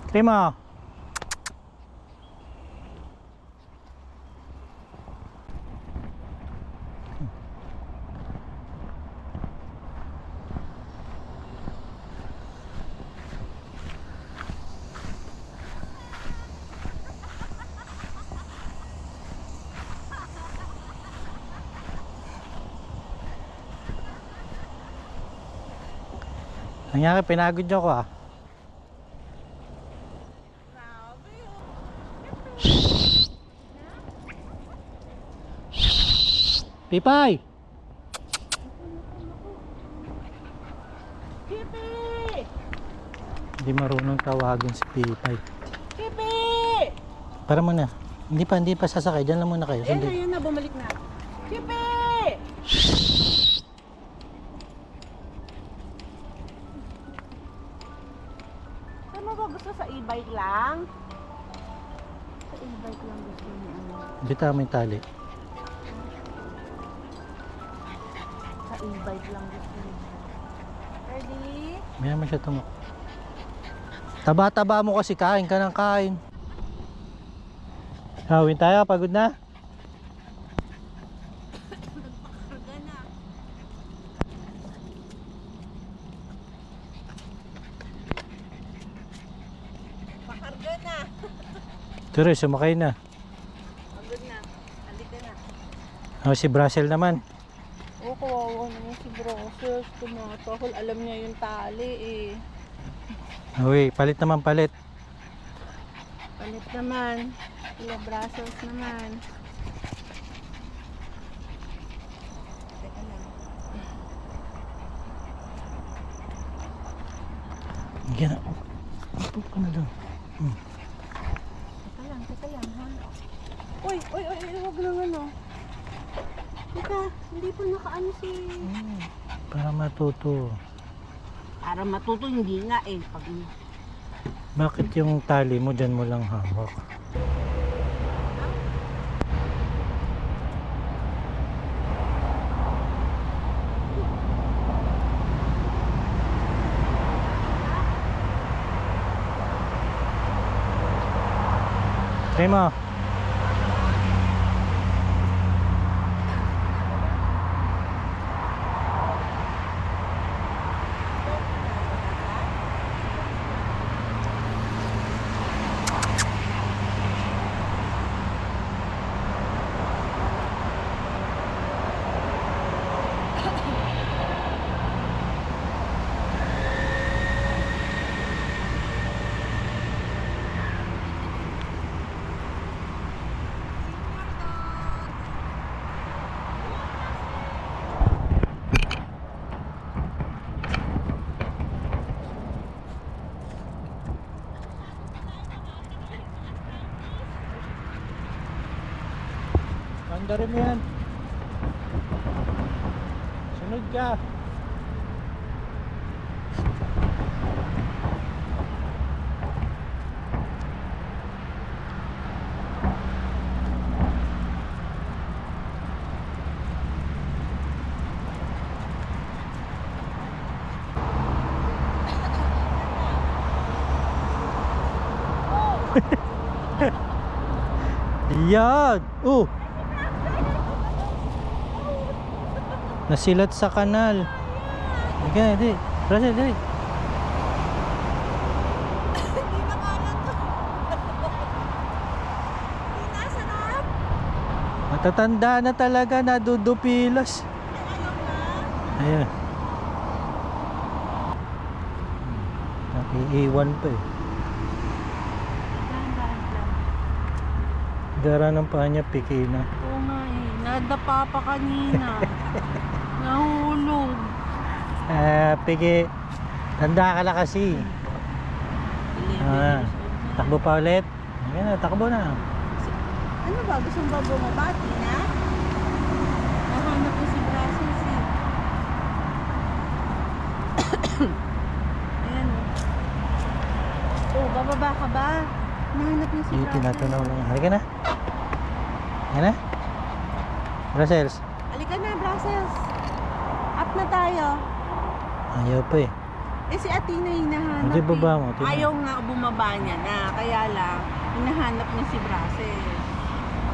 Krima. Nangyari, pinagod niyo ko ah. Pipay! Pipi! Hindi marunong tawagin si Pipay. Pipi! Para muna. Hindi pa sasakay. Diyan lang muna kayo. Ayun na, bumalik na. Pipi! Saan mo ba gusto, sa e-bike lang? Sa e-bike lang gusto niya. Bita mo yung tali. Sa e-bike lang gusto niya. Ready? Maya mo siya tumak. Taba-taba mo kasi, kain ka ng kain. Hawin tayo, pagod na. Nagpakarga na. Pakarga na. Turo, sumakay na. Pagod na. Halika na. Si Brussels naman. Oo, kawawa naman si Brussels. Tumatahol. Alam niya yung tali eh. Uy, palit naman palit. Palit naman. Sila Brussels naman. Teka lang. Yan na. Upo ka na doon. Teka lang ha. Uy, huwag lang ano. Teka, hindi pa nakaano si... Para matuto. Para matuto, hindi nga eh. Pag... Bakit yung tali mo dyan mo lang hawak? Try mo. Andarin mo yan. Sunod ka. Yan. Nasilat sa kanal. Okay, di. Brussels, di. Hindi na kala to. Hindi na, sarap. Matatanda na talaga, nadudupilas. Ayaw na. Ayan. Nakiiwan pa eh. Dahan-dahan lang. Dara ng paa niya, piki na. Oo nga eh. Nadapa pa kanina. Nahulog. Piki. Tanda ka na kasi. Takbo pa ulit. Ayan na, takbo na. Ano ba? Gusto mo ba bumabati na? Nahanap ko si Brussels eh. Ayan oh. Oh, bababa ka ba? Nahanap ko si Hindi, Brussels. tinatanaw lang. Halika na. Ayan na. Brussels. Halika na, Brussels. Up na tayo. Ayaw pa eh. Eh si Athena hinahanap. Hindi, baba mo, tingnan. Ayaw nga bumaba niya na. Kaya lang, hinahanap niya si Brasel.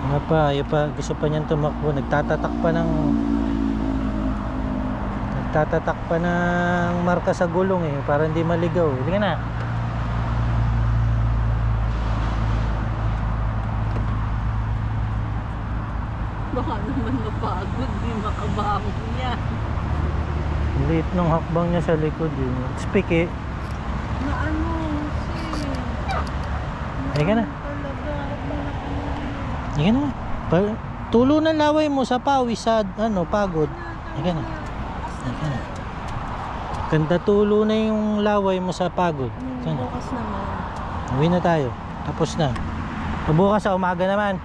Nga pa, ayaw pa, gusto pa niyang tumakbo. Nagtatatak pa ng marka sa gulong eh, para hindi maligaw. Hindi ka na. Baka naman mapagod, di makabangon niya. Liit ng hakbang niya sa likod yun. Speak eh. Na ano, Hindi ka na. talaga, Hindi ka na. Tulo na laway mo sa pawis sa pagod. Hindi ka na. Hindi ka na. Ganda tulo na yung laway mo sa pagod. Hindi ka na. bukas naman. Uwi na tayo. Tapos na. Bukas sa umaga naman.